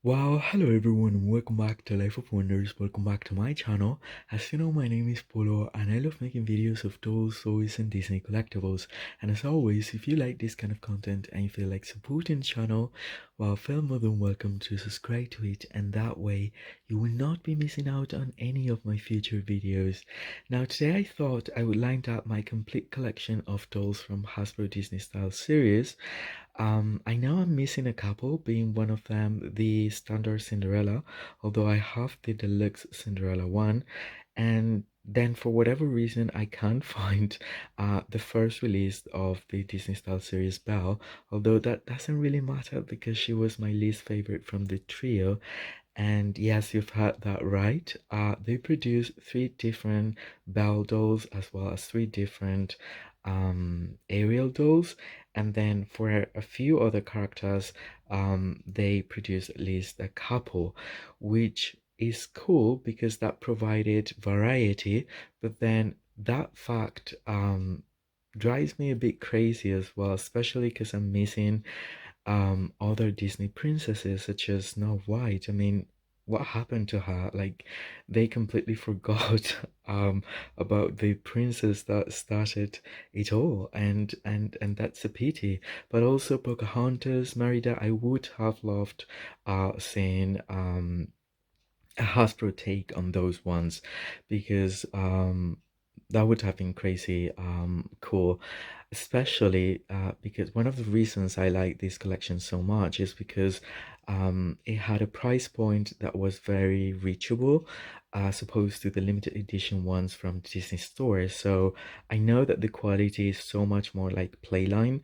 Wow, hello everyone, welcome back to Life of Wonders. Welcome back to my channel. As you know, my name is Polo and I love making videos of dolls, toys, and Disney collectibles. And as always, if you like this kind of content and you feel like supporting the channel, well, feel more than welcome to subscribe to it, and that way you will not be missing out on any of my future videos. Now, today I thought I would line up my complete collection of dolls from Hasbro Disney style series. I know I'm missing a couple, being one of them the standard Cinderella, although I have the deluxe Cinderella one. And then for whatever reason, I can't find the first release of the Disney style series Belle, although that doesn't really matter because she was my least favorite from the trio. And yes, you've heard that right. They produced three different Belle dolls as well as three different Ariel dolls, and then for a few other characters, they produced at least a couple, which is cool because that provided variety. But then that fact drives me a bit crazy as well, especially because I'm missing other Disney princesses such as Snow White. I mean, what happened to her? Like, they completely forgot about the princess that started it all, and that's a pity. But also Pocahontas, Merida, I would have loved seeing a Hasbro take on those ones, because that would have been crazy cool, especially because one of the reasons I like this collection so much is because it had a price point that was very reachable as opposed to the limited edition ones from Disney stores. So I know that the quality is so much more like Playline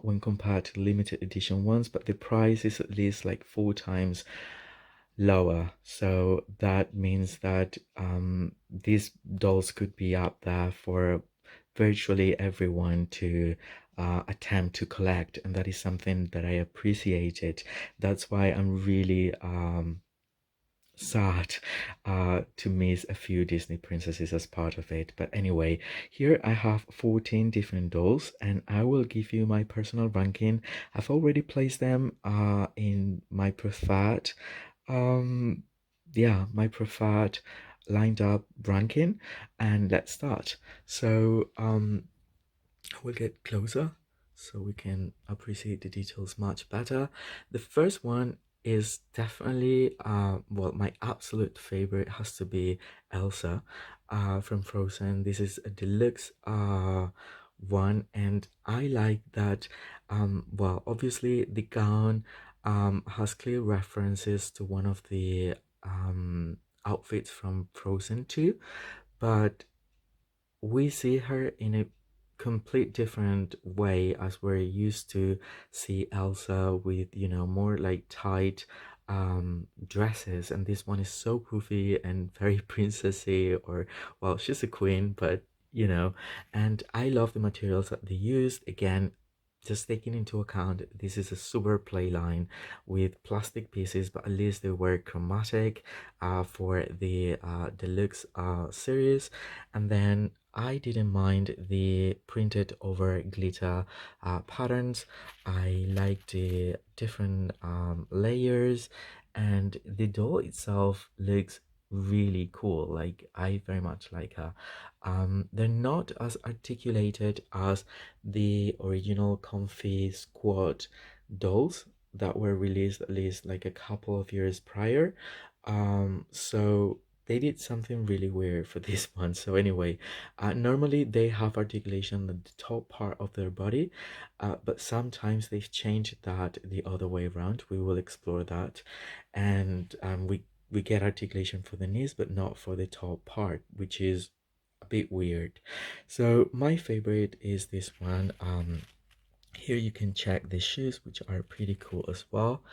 when compared to limited edition ones, but the price is at least like 4 times lower. So that means that these dolls could be out there for virtually everyone to attempt to collect, and that is something that I appreciated. That's why I'm really sad to miss a few Disney princesses as part of it. But anyway, here I have 14 different dolls, and I will give you my personal ranking. I've already placed them in my preferred um yeah, my preferred lined up ranking, and let's start. So we'll get closer so we can appreciate the details much better. The first one is definitely well, my absolute favorite has to be Elsa from Frozen. This is a deluxe one, and I like that well, obviously the gown has clear references to one of the outfits from Frozen 2, but we see her in a complete different way as we're used to see Elsa with, you know, more like tight dresses, and this one is so poofy and very princessy, or well, she's a queen, but you know. And I love the materials that they used. Again, just taking into account this is a super play line with plastic pieces, but at least they were chromatic for the deluxe series. And then I didn't mind the printed over glitter patterns. I like the different layers, and the doll itself looks really cool. Like, I very much like her. They're not as articulated as the original comfy squad dolls that were released at least like a couple of years prior. So they did something really weird for this one. So anyway, normally they have articulation at the top part of their body, but sometimes they've changed that the other way around. We will explore that. And we get articulation for the knees, but not for the top part, which is a bit weird. So my favorite is this one. Here you can check the shoes, which are pretty cool as well,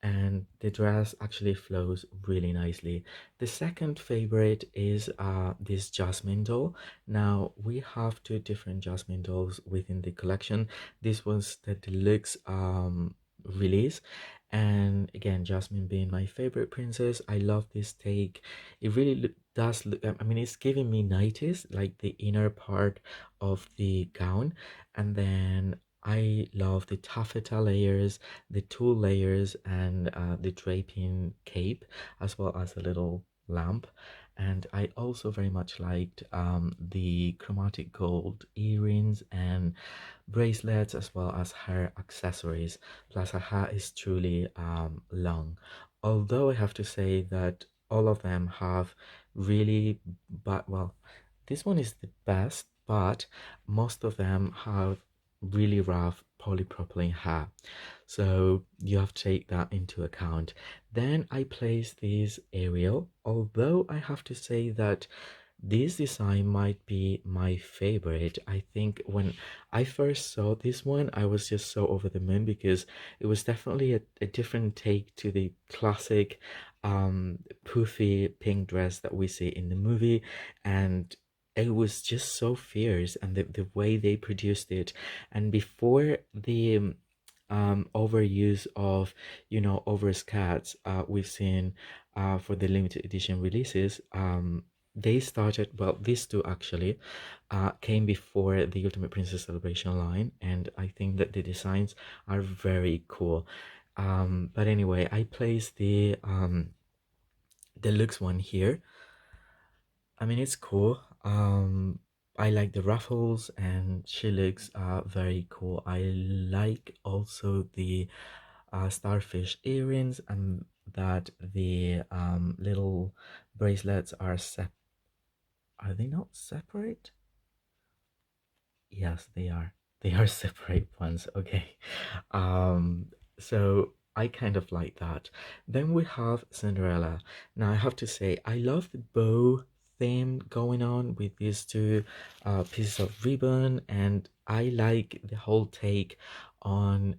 and the dress actually flows really nicely. The second favorite is this Jasmine doll. Now we have two different Jasmine dolls within the collection. This was the deluxe release, and again, Jasmine being my favorite princess, I love this take. It really does look, I mean, it's giving me 90s, like the inner part of the gown, and then I love the taffeta layers, the tulle layers, and the draping cape, as well as a little lamp. And I also very much liked the chromatic gold earrings and bracelets, as well as her accessories. Plus, her hair is truly long. Although I have to say that all of them have really, but well, this one is the best, but most of them have really rough polypropylene hair. So you have to take that into account. Then I place this Ariel, although I have to say that this design might be my favorite. I think when I first saw this one, I was just so over the moon because it was definitely a different take to the classic poofy pink dress that we see in the movie. And it was just so fierce, and the way they produced it. And before the overuse of, overskirts we've seen for the limited edition releases, they started, well, these two actually came before the Ultimate Princess Celebration line, and I think that the designs are very cool. But anyway, I placed the deluxe one here. I mean, it's cool. I like the ruffles, and she looks very cool. I like also the starfish earrings, and that the little bracelets are are they not separate? Yes, they are. They are separate ones. Okay. Um, so I kind of like that. Then we have Cinderella. Now I have to say I love the bow theme going on with these two pieces of ribbon, and I like the whole take on,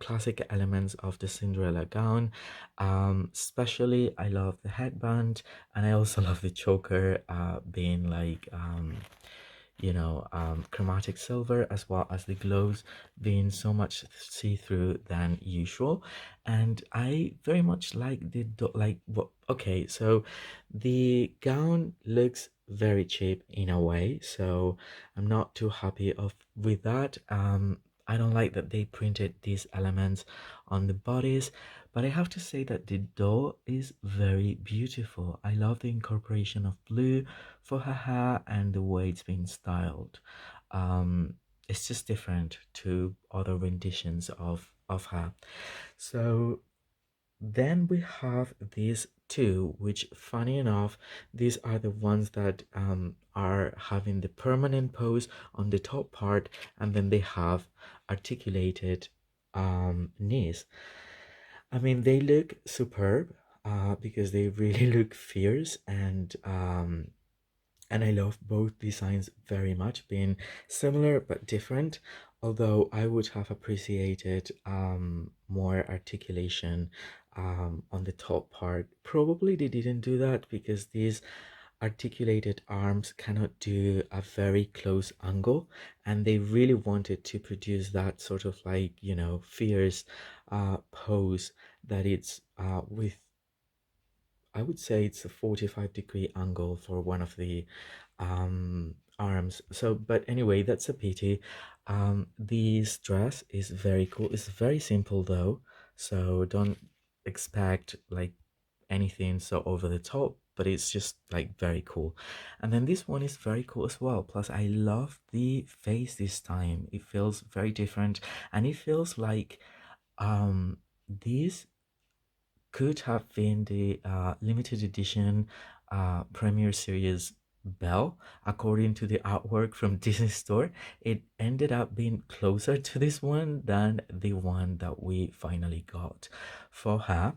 classic elements of the Cinderella gown. Especially I love the headband, and I also love the choker being like chromatic silver, as well as the gloves being so much see-through than usual. And I very much like okay, so the gown looks very cheap in a way, so I'm not too happy of with that. I don't like that they printed these elements on the bodies, but I have to say that the doll is very beautiful. I love the incorporation of blue for her hair and the way it's been styled. Um, it's just different to other renditions of her. So then we have these two, which funny enough, these are the ones that are having the permanent pose on the top part, and then they have articulated knees. I mean, they look superb because they really look fierce, and I love both designs very much, being similar but different. Although I would have appreciated more articulation on the top part. Probably they didn't do that because these articulated arms cannot do a very close angle, and they really wanted to produce that sort of like, fierce pose that it's with, I would say it's a 45-degree angle for one of the arms. So, but anyway, that's a pity. This dress is very cool. It's very simple though, so don't expect like anything so over the top, but it's just like very cool. And then this one is very cool as well. Plus, I love the face this time. It feels very different, and it feels like these could have been the limited edition Premier Series Belle. According to the artwork from Disney Store, it ended up being closer to this one than the one that we finally got for her.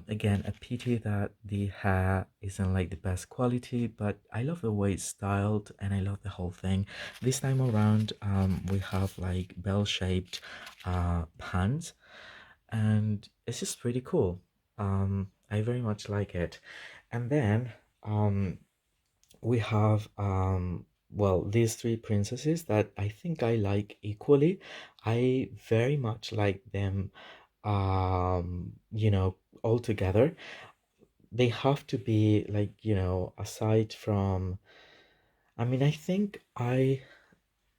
Again, a pity that the hair isn't like the best quality, but I love the way it's styled, and I love the whole thing. This time around, we have like bell-shaped pants, and it's just pretty cool. I very much like it. And then we have well, these three princesses that I think I like equally. I very much like them all together. They have to be like, aside from, I mean, I think I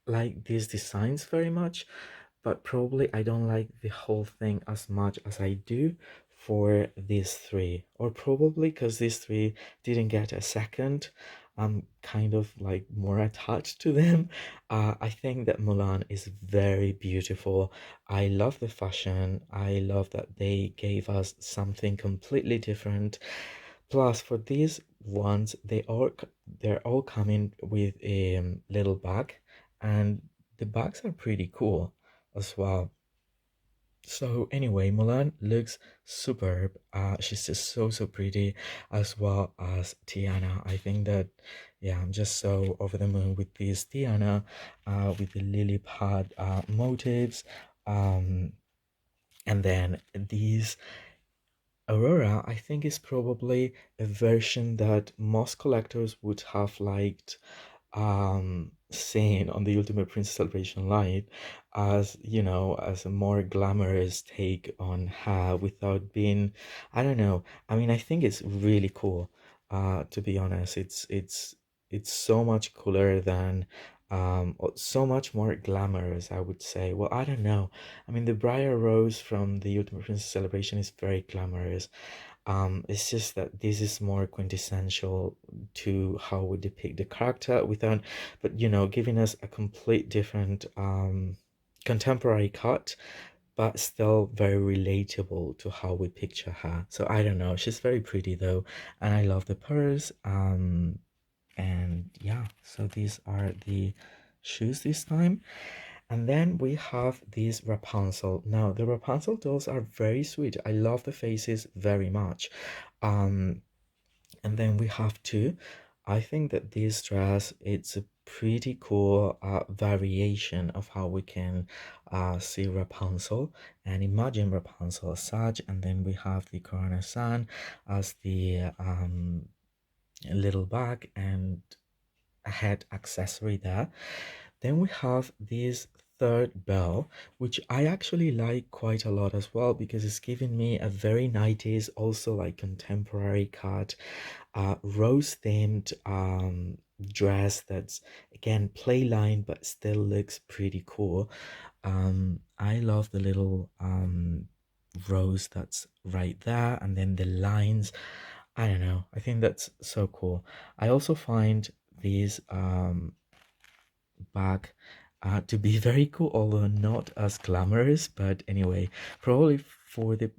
like these designs very much, but probably I don't like the whole thing as much as I do for these three, or probably because these three didn't get a second, I'm kind of like more attached to them. I think that Mulan is very beautiful. I love the fashion. I love that they gave us something completely different. Plus, for these ones, they're all coming with a little bag, and the bags are pretty cool as well. So anyway, Mulan looks superb. She's just so pretty, as well as Tiana. I think that, yeah, I'm just so over the moon with this Tiana, with the lily pad motifs, um, and then these Aurora. I think is probably a version that most collectors would have liked seen on the Ultimate Princess Celebration line, as you know, as a more glamorous take on her without being, I don't know. I mean, I think it's really cool. To be honest, it's so much cooler than so much more glamorous, I would say. Well, I don't know. I mean, the Briar Rose from the Ultimate Princess Celebration is very glamorous. It's just that this is more quintessential to how we depict the character without, but you know, giving us a complete different contemporary cut, but still very relatable to how we picture her. So I don't know, she's very pretty though, and I love the purse. And yeah, so these are the shoes this time. And then we have these Rapunzel. Now, the Rapunzel dolls are very sweet. I love the faces very much. Um, and then we have two. I think that this dress, it's a pretty cool variation of how we can see Rapunzel and imagine Rapunzel as such. And then we have the Corona Sun as the little bag and a head accessory there. Then we have this third bell, which I actually like quite a lot as well because it's giving me a very 90s, also like contemporary cut, rose themed dress that's again play line but still looks pretty cool. I love the little rose that's right there, and then the lines. I don't know. I think that's so cool. I also find these bag to be very cool, although not as glamorous. But anyway, probably for the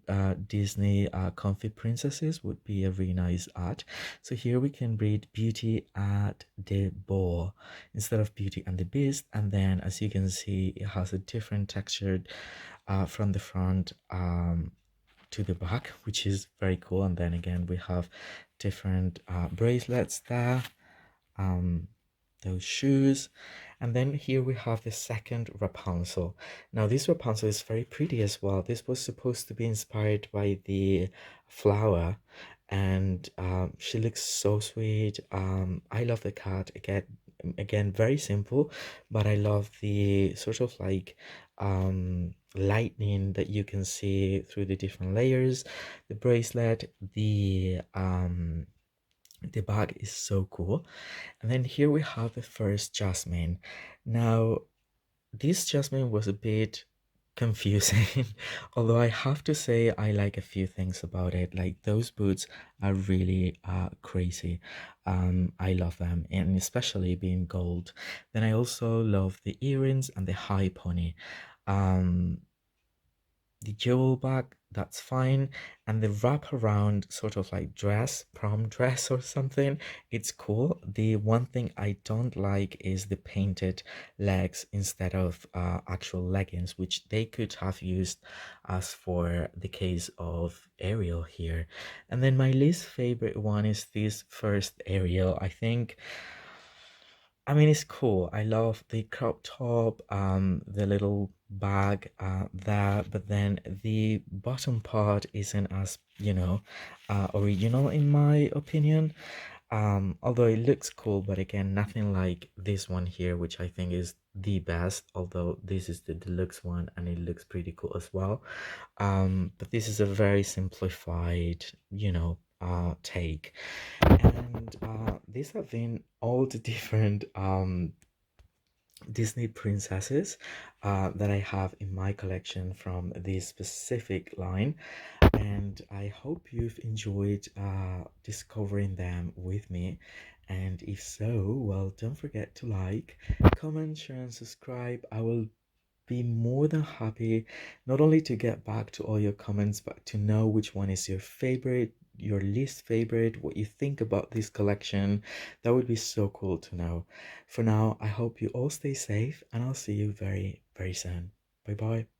Disney comfy princesses would be a really nice art. So here we can read Beauty at the Ball instead of Beauty and the Beast. And then as you can see, it has a different textured from the front to the back, which is very cool. And then again, we have different bracelets there, those shoes. And then here we have the second Rapunzel. Now this Rapunzel is very pretty as well. This was supposed to be inspired by the flower, and she looks so sweet. I love the cat. Again, very simple, but I love the sort of like lightning that you can see through the different layers. The bracelet, the bag is so cool. And then here we have the first Jasmine. Now, this Jasmine was a bit confusing, although I have to say I like a few things about it. Like those boots are really crazy. I love them, and especially being gold. Then I also love the earrings and the high pony. Um, the jewel bag, that's fine, and the wrap around sort of like dress, prom dress or something, it's cool. The one thing I don't like is the painted legs instead of actual leggings, which they could have used as for the case of Ariel here. And then my least favorite one is this first Ariel. I mean, it's cool. I love the crop top, the little bag there, but then the bottom part isn't as, original in my opinion. Although it looks cool, but again, nothing like this one here, which I think is the best, although this is the deluxe one and it looks pretty cool as well. But this is a very simplified, take. And these have been all the different Disney princesses that I have in my collection from this specific line, and I hope you've enjoyed discovering them with me. And if so, well, don't forget to like, comment, share, and subscribe. I will be more than happy not only to get back to all your comments, but to know which one is your favorite, your least favorite, what you think about this collection. That would be so cool to know. For now, I hope you all stay safe, and I'll see you very, very soon. Bye bye.